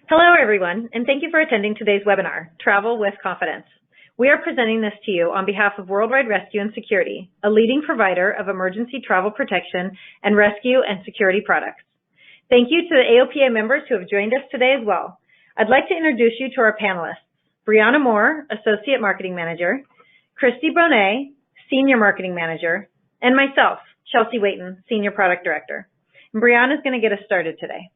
Hello, everyone, and thank you for attending today's webinar, Travel with Confidence. We are presenting this to you on behalf of Worldwide Rescue and Security, a leading provider of emergency travel protection and rescue and security products. Thank you to the AOPA members who have joined us today as well. I'd like to introduce you to our panelists, Brianna Moore, Associate Marketing Manager, Christy Bonet, Senior Marketing Manager, and myself, Chelsea Wayton, Senior Product Director. And Brianna is going to get us started today.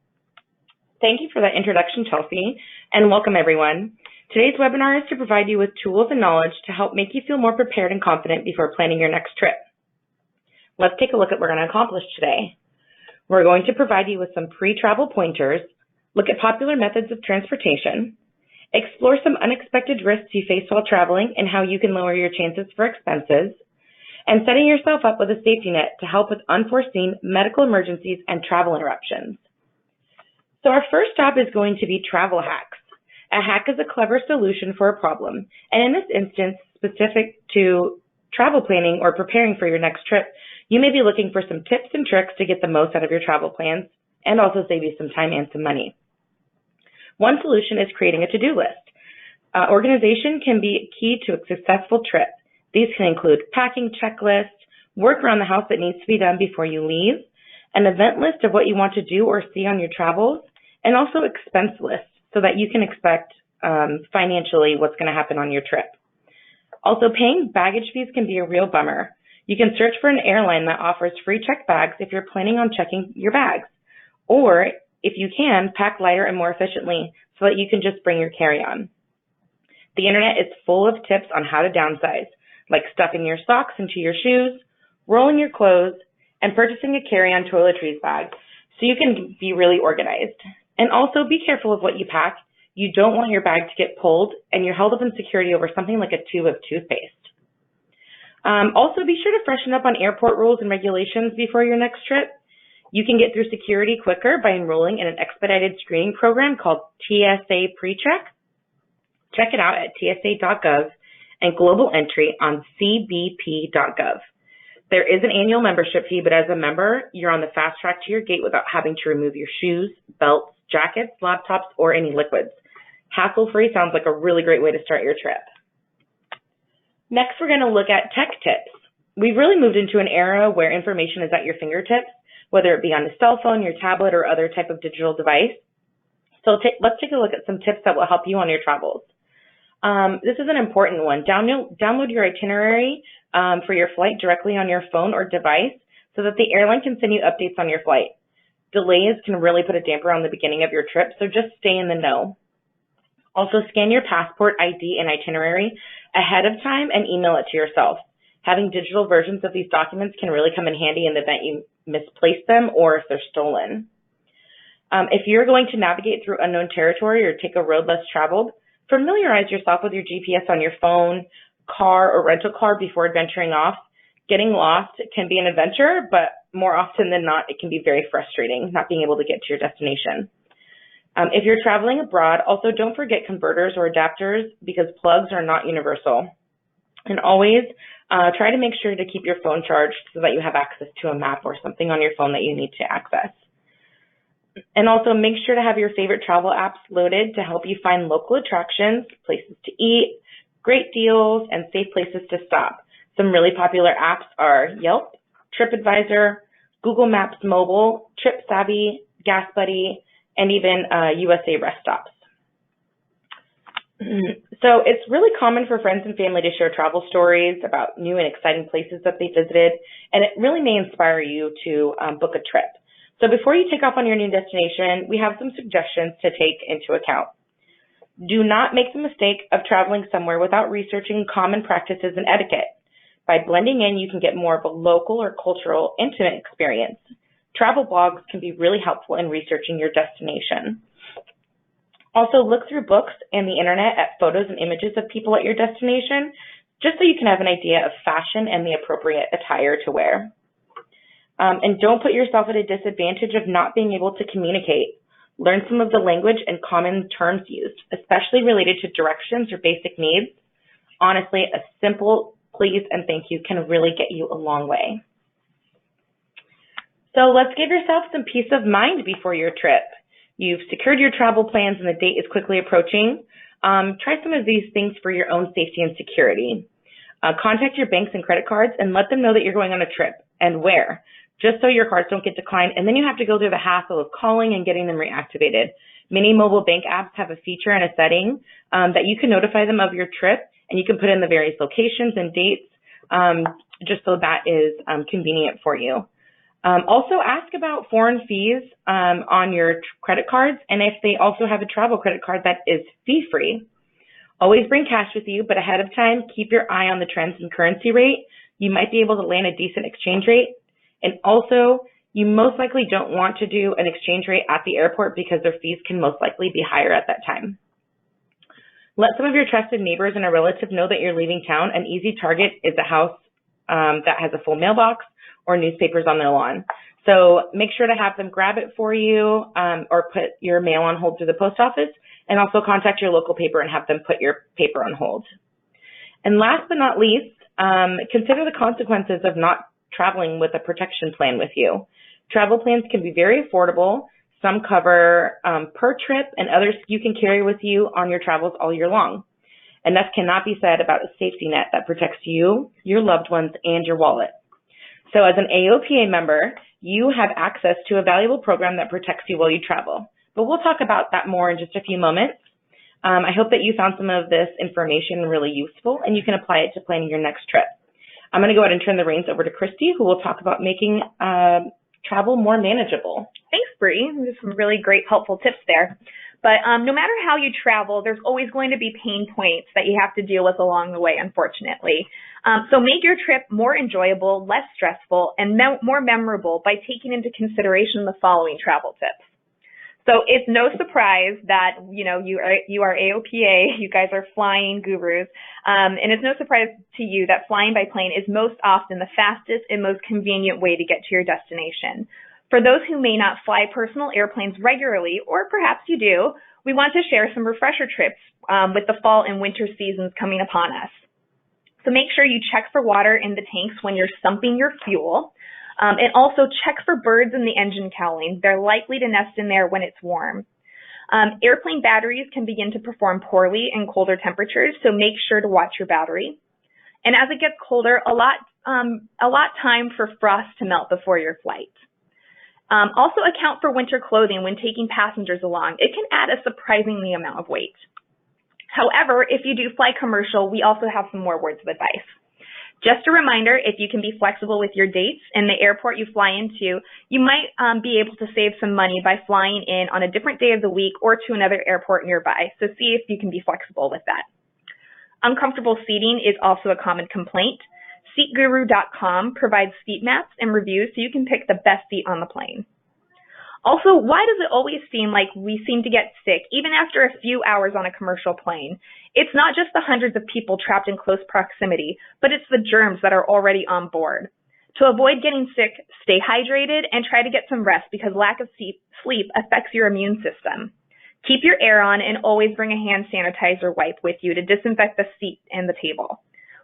Thank you for that introduction, Chelsea, and welcome everyone. Today's webinar is to provide you with tools and knowledge to help make you feel more prepared and confident before planning your next trip. Let's take a look at what we're going to accomplish today. We're going to provide you with some pre-travel pointers, look at popular methods of transportation, explore some unexpected risks you face while traveling and how you can lower your chances for expenses, and setting yourself up with a safety net to help with unforeseen medical emergencies and travel interruptions. So our first stop is going to be travel hacks. A hack is a clever solution for a problem, and in this instance, specific to travel planning or preparing for your next trip, you may be looking for some tips and tricks to get the most out of your travel plans and also save you some time and some money. One solution is creating a to-do list. Organization can be key to a successful trip. These can include packing checklists, work around the house that needs to be done before you leave, an event list of what you want to do or see on your travels, and also expense lists so that you can expect financially what's going to happen on your trip. Also, paying baggage fees can be a real bummer. You can search for an airline that offers free checked bags if you're planning on checking your bags. Or, if you can, pack lighter and more efficiently so that you can just bring your carry-on. The internet is full of tips on how to downsize, like stuffing your socks into your shoes, rolling your clothes, and purchasing a carry-on toiletries bag so you can be really organized. And also be careful of what you pack. You don't want your bag to get pulled and you're held up in security over something like a tube of toothpaste. Also be sure to freshen up on airport rules and regulations before your next trip. You can get through security quicker by enrolling in an expedited screening program called TSA PreCheck. Check it out at tsa.gov and global entry on cbp.gov. There is an annual membership fee, but as a member, you're on the fast track to your gate without having to remove your shoes, belts, jackets, laptops, or any liquids. Hassle-free sounds like a really great way to start your trip. Next, we're going to look at tech tips. We've really moved into an era where information is at your fingertips, whether it be on a cell phone, your tablet, or other type of digital device. So let's take a look at some tips that will help you on your travels. This is an important one. Download your itinerary for your flight directly on your phone or device so that the airline can send you updates on your flight. Delays can really put a damper on the beginning of your trip, so just stay in the know. Also, scan your passport, ID, and itinerary ahead of time and email it to yourself. Having digital versions of these documents can really come in handy in the event you misplace them or if they're stolen. If you're going to navigate through unknown territory or take a road less traveled, familiarize yourself with your GPS on your phone, car, or rental car before venturing off. Getting lost can be an adventure, but more often than not, it can be very frustrating not being able to get to your destination. If you're traveling abroad, also don't forget converters or adapters because plugs are not universal. And always try to make sure to keep your phone charged so that you have access to a map or something on your phone that you need to access. And also make sure to have your favorite travel apps loaded to help you find local attractions, places to eat, great deals, and safe places to stop. Some really popular apps are Yelp, TripAdvisor, Google Maps Mobile, TripSavvy, GasBuddy, and even USA Rest Stops. So it's really common for friends and family to share travel stories about new and exciting places that they visited, and it really may inspire you to book a trip. So before you take off on your new destination, we have some suggestions to take into account. Do not make the mistake of traveling somewhere without researching common practices and etiquette. By blending in, you can get more of a local or cultural, intimate experience. Travel blogs can be really helpful in researching your destination. Also, look through books and the internet at photos and images of people at your destination, just so you can have an idea of fashion and the appropriate attire to wear. And don't put yourself at a disadvantage of not being able to communicate. Learn some of the language and common terms used, especially related to directions or basic needs. Honestly, a simple please and thank you can really get you a long way. So let's give yourself some peace of mind before your trip. you've secured your travel plans and the date is quickly approaching, try some of these things for your own safety and security. Contact your banks and credit cards and let them know that you're going on a trip and where, just so your cards don't get declined, and then you have to go through the hassle of calling and getting them reactivated. Many mobile bank apps have a feature and a setting that you can notify them of your trip, and you can put in the various locations and dates just so that is convenient for you. Also ask about foreign fees on your credit cards, and if they also have a travel credit card that is fee-free. Always bring cash with you, but ahead of time, keep your eye on the trends in currency rate. You might be able to land a decent exchange rate. And also, you most likely don't want to do an exchange rate at the airport because their fees can most likely be higher at that time. Let some of your trusted neighbors and a relative know that you're leaving town. An easy target is a house that has a full mailbox or newspapers on their lawn. So make sure to have them grab it for you or put your mail on hold through the post office, and also contact your local paper and have them put your paper on hold. And last but not least, consider the consequences of not traveling with a protection plan with you. Travel plans can be very affordable. Some cover per trip, and others you can carry with you on your travels all year long. Enough cannot be said about a safety net that protects you, your loved ones, and your wallet. So as an AOPA member, you have access to a valuable program that protects you while you travel. But we'll talk about that more in just a few moments. I hope that you found some of this information really useful and you can apply it to planning your next trip. I'm going to go ahead and turn the reins over to Christy, who will talk about making travel more manageable. Thanks, Bree. There's some really great, helpful tips there. But no matter how you travel, there's always going to be pain points that you have to deal with along the way, unfortunately. So make your trip more enjoyable, less stressful, and more memorable by taking into consideration the following travel tips. So it's no surprise that, you are AOPA, you guys are flying gurus, and it's no surprise to you that flying by plane is most often the fastest and most convenient way to get to your destination. For those who may not fly personal airplanes regularly, or perhaps you do, we want to share some refresher trips with the fall and winter seasons coming upon us. So make sure you check for water in the tanks when you're sumping your fuel. And also check for birds in the engine cowling. They're likely to nest in there when it's warm. Airplane batteries can begin to perform poorly in colder temperatures, so make sure to watch your battery. And as it gets colder, allot time for frost to melt before your flight. Also account for winter clothing when taking passengers along. It can add a surprisingly amount of weight. However, if you do fly commercial, we also have some more words of advice. Just a reminder, if you can be flexible with your dates and the airport you fly into, you might be able to save some money by flying in on a different day of the week or to another airport nearby. So see if you can be flexible with that. Uncomfortable seating is also a common complaint. SeatGuru.com provides seat maps and reviews so you can pick the best seat on the plane. Also, why does it always seem like we seem to get sick even after a few hours on a commercial plane? It's not just the hundreds of people trapped in close proximity, but it's the germs that are already on board. To avoid getting sick, stay hydrated and try to get some rest because lack of sleep affects your immune system. Keep your air on and always bring a hand sanitizer wipe with you to disinfect the seat and the table.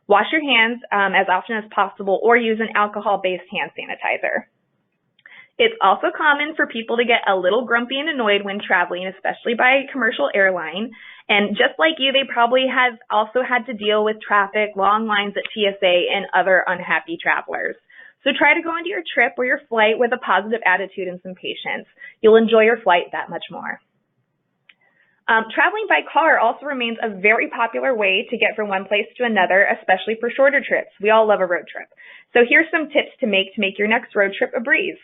Wash your hands as often as possible or use an alcohol-based hand sanitizer. It's also common for people to get a little grumpy and annoyed when traveling, especially by a commercial airline. And just like you, they probably have also had to deal with traffic, long lines at TSA, and other unhappy travelers. So try to go into your trip or your flight with a positive attitude and some patience. You'll enjoy your flight that much more. Traveling by car also remains a very popular way to get from one place to another, especially for shorter trips. We all love a road trip. So here's some tips to make your next road trip a breeze.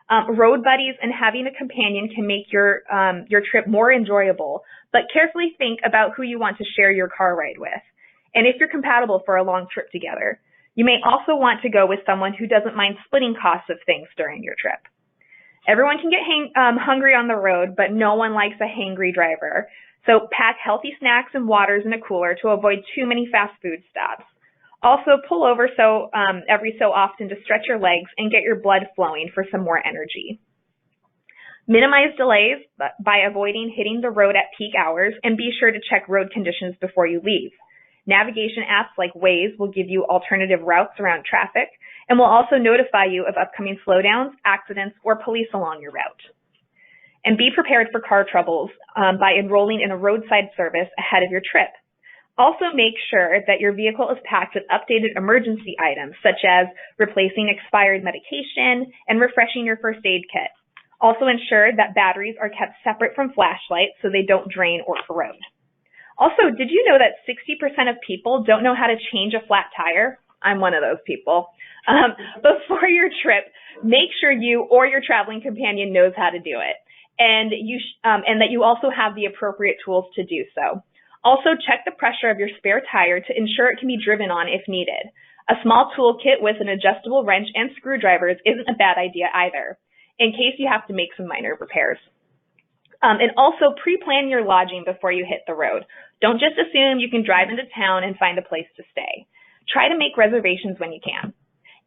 Road buddies and having a companion can make your trip more enjoyable, but carefully think about who you want to share your car ride with, and if you're compatible for a long trip together. You may also want to go with someone who doesn't mind splitting costs of things during your trip. Everyone can get hungry on the road, but no one likes a hangry driver. So pack healthy snacks and waters in a cooler to avoid too many fast food stops. Also, pull over every so often to stretch your legs and get your blood flowing for some more energy. Minimize delays by avoiding hitting the road at peak hours, and be sure to check road conditions before you leave. Navigation apps like Waze will give you alternative routes around traffic and will also notify you of upcoming slowdowns, accidents, or police along your route. And be prepared for car troubles by enrolling in a roadside service ahead of your trip. Also make sure that your vehicle is packed with updated emergency items, such as replacing expired medication and refreshing your first aid kit. Also ensure that batteries are kept separate from flashlights so they don't drain or corrode. Also, did you know that 60% of people don't know how to change a flat tire? I'm one of those people. Before your trip, make sure you or your traveling companion knows how to do it, and that you also have the appropriate tools to do so. Also, check the pressure of your spare tire to ensure it can be driven on if needed. A small toolkit with an adjustable wrench and screwdrivers isn't a bad idea either, in case you have to make some minor repairs. And also pre-plan your lodging before you hit the road. Don't just assume you can drive into town and find a place to stay. Try to make reservations when you can.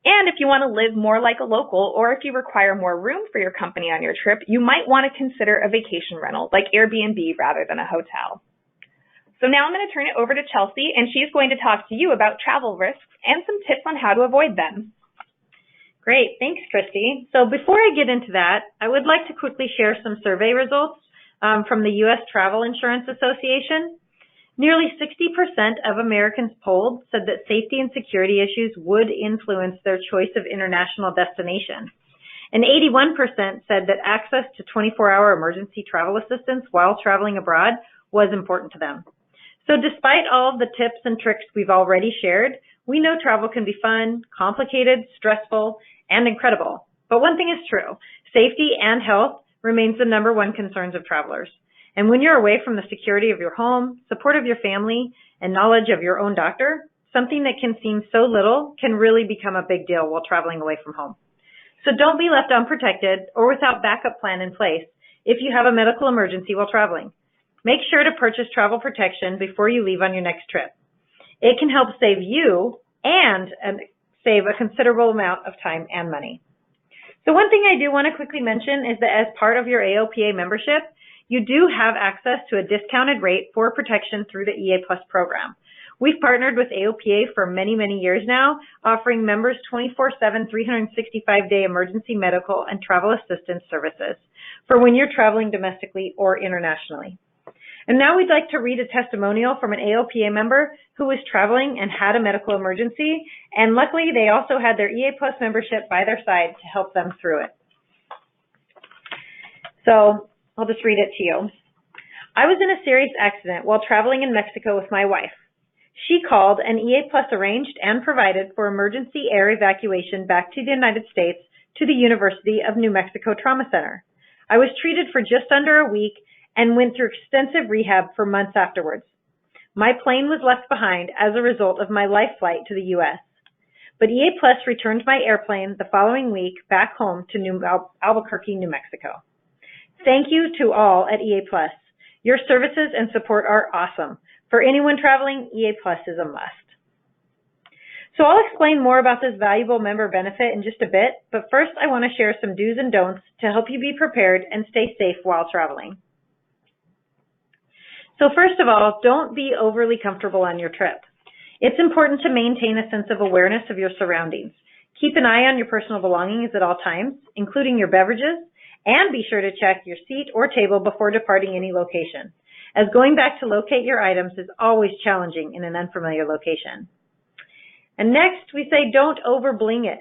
And if you want to live more like a local, or if you require more room for your company on your trip, you might want to consider a vacation rental like Airbnb rather than a hotel. So now I'm going to turn it over to Chelsea, and she's going to talk to you about travel risks and some tips on how to avoid them. Great. Thanks, Christy. So before I get into that, I would like to quickly share some survey results from the U.S. Travel Insurance Association. Nearly 60% of Americans polled said that safety and security issues would influence their choice of international destination. And 81% said that access to 24-hour emergency travel assistance while traveling abroad was important to them. So despite all of the tips and tricks we've already shared, we know travel can be fun, complicated, stressful, and incredible. But one thing is true, safety and health remains the number one concerns of travelers. And when you're away from the security of your home, support of your family, and knowledge of your own doctor, something that can seem so little can really become a big deal while traveling away from home. So don't be left unprotected or without backup plan in place if you have a medical emergency while traveling. Make sure to purchase travel protection before you leave on your next trip. It can help save you and save a considerable amount of time and money. So one thing I do want to quickly mention is that as part of your AOPA membership, you do have access to a discounted rate for protection through the EA Plus program. We've partnered with AOPA for many, many years now, offering members 24/7, 365-day emergency medical and travel assistance services for when you're traveling domestically or internationally. And now we'd like to read a testimonial from an AOPA member who was traveling and had a medical emergency, and luckily they also had their EA Plus membership by their side to help them through it. So I'll just read it to you. I was in a serious accident while traveling in Mexico with my wife. She called and EA Plus arranged and provided for emergency air evacuation back to the United States to the University of New Mexico Trauma Center. I was treated for just under a week and went through extensive rehab for months afterwards. My plane was left behind as a result of my life flight to the U.S. But EA Plus returned my airplane the following week back home to Albuquerque, New Mexico. Thank you to all at EA Plus. Your services and support are awesome. For anyone traveling, EA Plus is a must. So I'll explain more about this valuable member benefit in just a bit, but first I want to share some do's and don'ts to help you be prepared and stay safe while traveling. So first of all, don't be overly comfortable on your trip. It's important to maintain a sense of awareness of your surroundings. Keep an eye on your personal belongings at all times, including your beverages, and be sure to check your seat or table before departing any location, as going back to locate your items is always challenging in an unfamiliar location. And next, we say don't over bling it.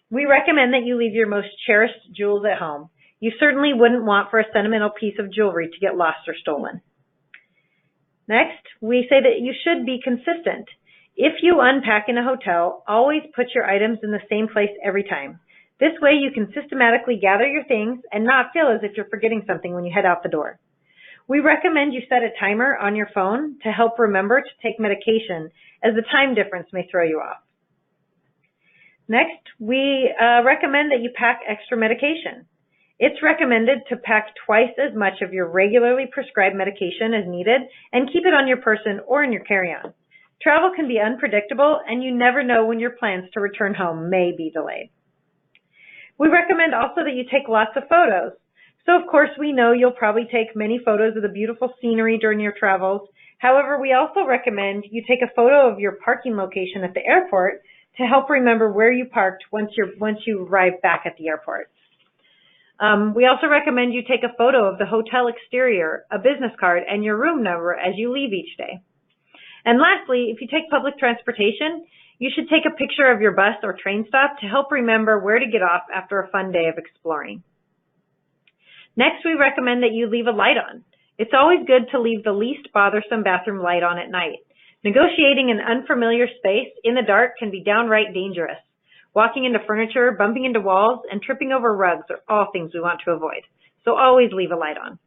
We recommend that you leave your most cherished jewels at home. You certainly wouldn't want for a sentimental piece of jewelry to get lost or stolen. Next, we say that you should be consistent. If you unpack in a hotel, always put your items in the same place every time. This way you can systematically gather your things and not feel as if you're forgetting something when you head out the door. We recommend you set a timer on your phone to help remember to take medication, as the time difference may throw you off. Next, we recommend that you pack extra medication. It's recommended to pack twice as much of your regularly prescribed medication as needed and keep it on your person or in your carry-on. Travel can be unpredictable, and you never know when your plans to return home may be delayed. We recommend also that you take lots of photos. So, of course, we know you'll probably take many photos of the beautiful scenery during your travels. However, we also recommend you take a photo of your parking location at the airport to help remember where you parked once you arrive back at the airport. We also recommend you take a photo of the hotel exterior, a business card, and your room number as you leave each day. And lastly, if you take public transportation, you should take a picture of your bus or train stop to help remember where to get off after a fun day of exploring. Next, we recommend that you leave a light on. It's always good to leave the least bothersome bathroom light on at night. Negotiating an unfamiliar space in the dark can be downright dangerous. Walking into furniture, bumping into walls, and tripping over rugs are all things we want to avoid. So always leave a light on.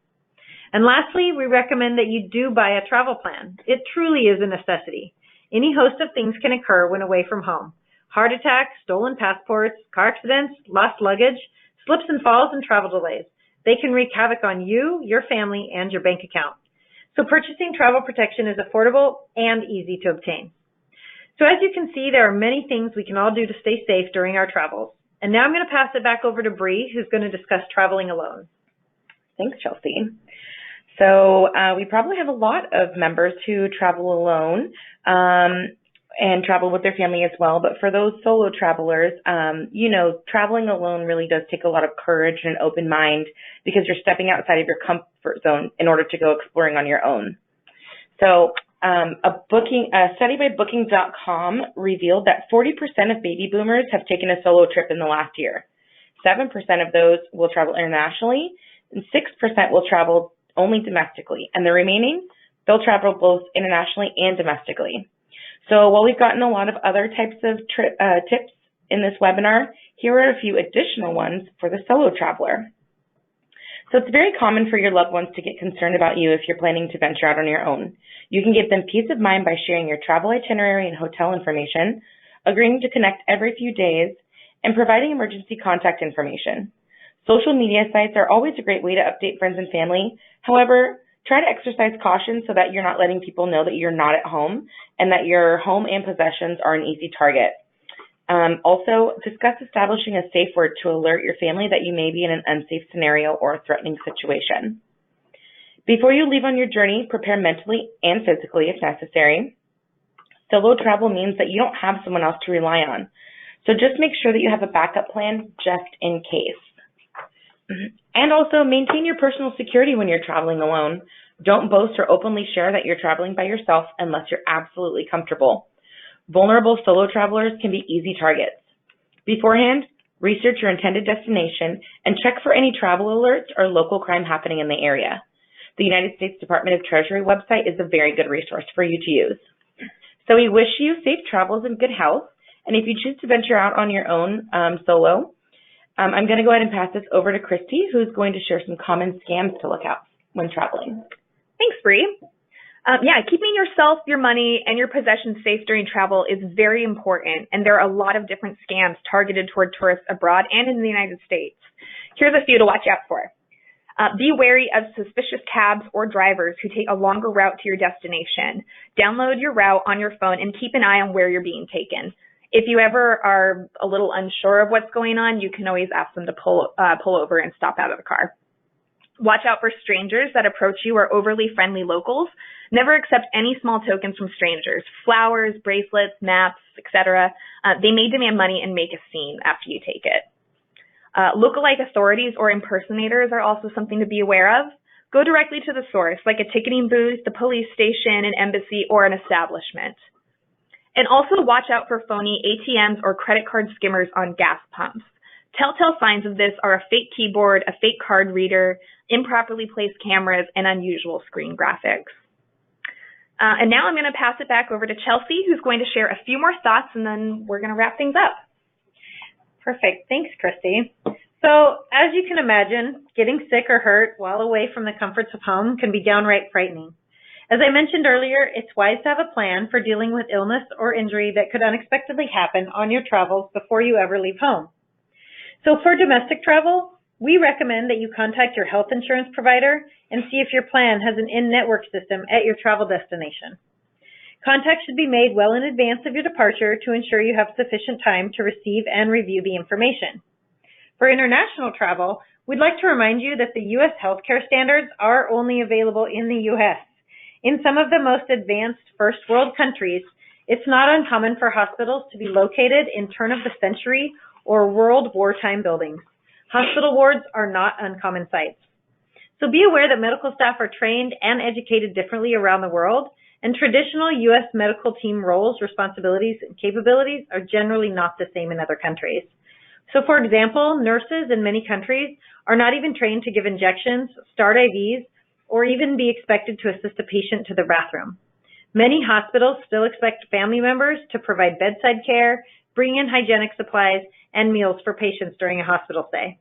And lastly, we recommend that you do buy a travel plan. It truly is a necessity. Any host of things can occur when away from home. Heart attacks, stolen passports, car accidents, lost luggage, slips and falls, and travel delays. They can wreak havoc on you, your family, and your bank account. So purchasing travel protection is affordable and easy to obtain. So as you can see, there are many things we can all do to stay safe during our travels. And now I'm going to pass it back over to Bree, who's going to discuss traveling alone. Thanks, Chelsea. So we probably have a lot of members who travel alone and travel with their family as well. But for those solo travelers, traveling alone really does take a lot of courage and an open mind because you're stepping outside of your comfort zone in order to go exploring on your own. So a study by Booking.com revealed that 40% of baby boomers have taken a solo trip in the last year. 7% of those will travel internationally, and 6% will travel only domestically. And the remaining, they'll travel both internationally and domestically. So while we've gotten a lot of other types of tips in this webinar, here are a few additional ones for the solo traveler. So it's very common for your loved ones to get concerned about you if you're planning to venture out on your own. You can give them peace of mind by sharing your travel itinerary and hotel information, agreeing to connect every few days, and providing emergency contact information. Social media sites are always a great way to update friends and family. However, try to exercise caution so that you're not letting people know that you're not at home and that your home and possessions are an easy target. Also, discuss establishing a safe word to alert your family that you may be in an unsafe scenario or a threatening situation. Before you leave on your journey, prepare mentally and physically if necessary. Solo travel means that you don't have someone else to rely on. So just make sure that you have a backup plan just in case. And also maintain your personal security when you're traveling alone. Don't boast or openly share that you're traveling by yourself unless you're absolutely comfortable. Vulnerable solo travelers can be easy targets. Beforehand, research your intended destination and check for any travel alerts or local crime happening in the area. The United States Department of Treasury website is a very good resource for you to use. So we wish you safe travels and good health. And if you choose to venture out on your own solo, I'm going to go ahead and pass this over to Christy, who's going to share some common scams to look out when traveling. Thanks, Bree. Keeping yourself, your money, and your possessions safe during travel is very important, and there are a lot of different scams targeted toward tourists abroad and in the United States. Here's a few to watch out for. Be wary of suspicious cabs or drivers who take a longer route to your destination. Download your route on your phone and keep an eye on where you're being taken. If you ever are a little unsure of what's going on, you can always ask them to pull over and stop out of the car. Watch out for strangers that approach you or overly friendly locals. Never accept any small tokens from strangers, flowers, bracelets, maps, etc. They may demand money and make a scene after you take it. Lookalike authorities or impersonators are also something to be aware of. Go directly to the source, like a ticketing booth, the police station, an embassy, or an establishment. And also watch out for phony ATMs or credit card skimmers on gas pumps. Telltale signs of this are a fake keyboard, a fake card reader, improperly placed cameras, and unusual screen graphics. And now I'm going to pass it back over to Chelsea, who's going to share a few more thoughts, and then we're going to wrap things up. Perfect. Thanks, Christy. So as you can imagine, getting sick or hurt while away from the comforts of home can be downright frightening. As I mentioned earlier, it's wise to have a plan for dealing with illness or injury that could unexpectedly happen on your travels before you ever leave home. So for domestic travel, we recommend that you contact your health insurance provider and see if your plan has an in-network system at your travel destination. Contact should be made well in advance of your departure to ensure you have sufficient time to receive and review the information. For international travel, we'd like to remind you that the U.S. healthcare standards are only available in the U.S. In some of the most advanced first world countries, it's not uncommon for hospitals to be located in turn-of-the-century or World War time buildings. Hospital wards are not uncommon sights. So be aware that medical staff are trained and educated differently around the world, and traditional U.S. medical team roles, responsibilities, and capabilities are generally not the same in other countries. So for example, nurses in many countries are not even trained to give injections, start IVs, or even be expected to assist a patient to the bathroom. Many hospitals still expect family members to provide bedside care, bring in hygienic supplies, and meals for patients during a hospital stay.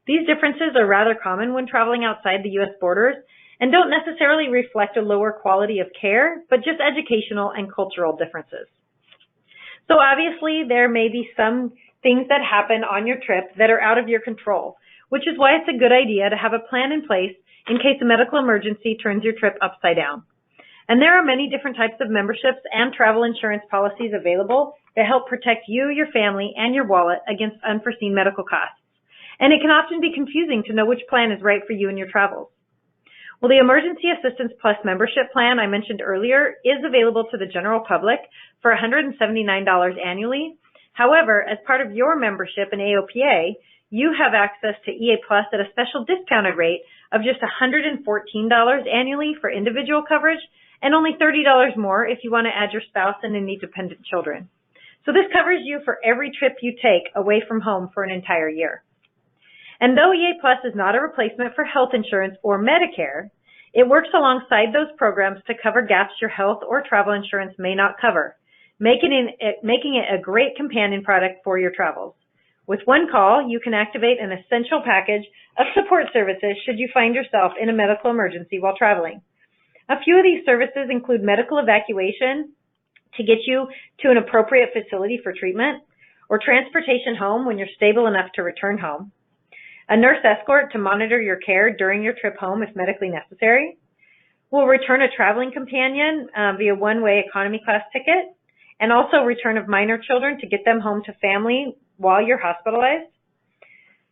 These differences are rather common when traveling outside the U.S. borders and don't necessarily reflect a lower quality of care, but just educational and cultural differences. So obviously, there may be some things that happen on your trip that are out of your control, which is why it's a good idea to have a plan in place in case a medical emergency turns your trip upside down. And there are many different types of memberships and travel insurance policies available that help protect you, your family, and your wallet against unforeseen medical costs. And it can often be confusing to know which plan is right for you and your travels. Well, the Emergency Assistance Plus membership plan I mentioned earlier is available to the general public for $179 annually. However, as part of your membership in AOPA, you have access to EA Plus at a special discounted rate of just $114 annually for individual coverage and only $30 more if you want to add your spouse and any dependent children. So this covers you for every trip you take away from home for an entire year. And though EA Plus is not a replacement for health insurance or Medicare, it works alongside those programs to cover gaps your health or travel insurance may not cover, making it a great companion product for your travels. With one call, you can activate an essential package of support services should you find yourself in a medical emergency while traveling. A few of these services include medical evacuation to get you to an appropriate facility for treatment, or transportation home when you're stable enough to return home, a nurse escort to monitor your care during your trip home if medically necessary. We'll return a traveling companion via one-way economy class ticket, and also return of minor children to get them home to family while you're hospitalized.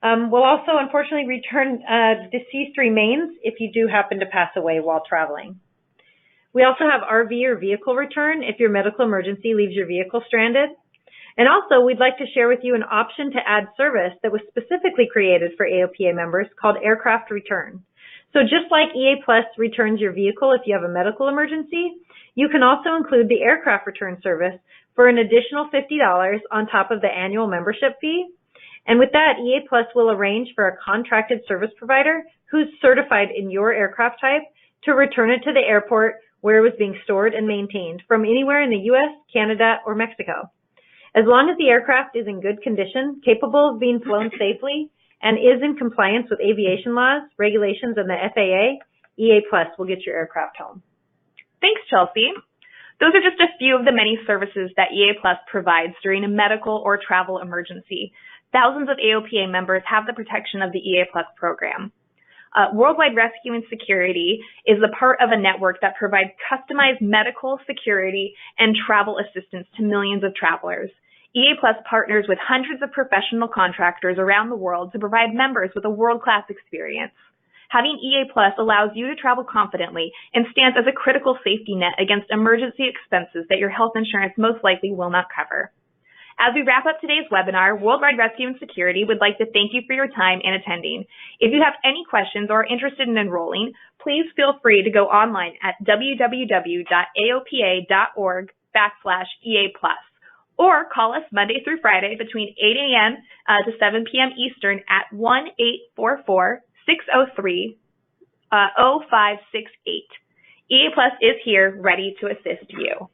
We'll also, unfortunately, return deceased remains if you do happen to pass away while traveling. We also have RV or vehicle return if your medical emergency leaves your vehicle stranded. And also, we'd like to share with you an option to add service that was specifically created for AOPA members called Aircraft Return. So just like EA Plus returns your vehicle if you have a medical emergency, you can also include the Aircraft Return service for an additional $50 on top of the annual membership fee. And with that, EA Plus will arrange for a contracted service provider who's certified in your aircraft type to return it to the airport where it was being stored and maintained from anywhere in the U.S., Canada, or Mexico. As long as the aircraft is in good condition, capable of being flown safely, and is in compliance with aviation laws, regulations, and the FAA, EA Plus will get your aircraft home. Thanks, Chelsea. Those are just a few of the many services that EA Plus provides during a medical or travel emergency. Thousands of AOPA members have the protection of the EA Plus program. Worldwide Rescue and Security is a part of a network that provides customized medical, security, and travel assistance to millions of travelers. EA Plus partners with hundreds of professional contractors around the world to provide members with a world-class experience. Having EA Plus allows you to travel confidently and stands as a critical safety net against emergency expenses that your health insurance most likely will not cover. As we wrap up today's webinar, Worldwide Rescue and Security would like to thank you for your time and attending. If you have any questions or are interested in enrolling, please feel free to go online at www.aopa.org/EA+, or call us Monday through Friday between 8 a.m. To 7 p.m. Eastern at 1-844-603-0568. EA Plus is here ready to assist you.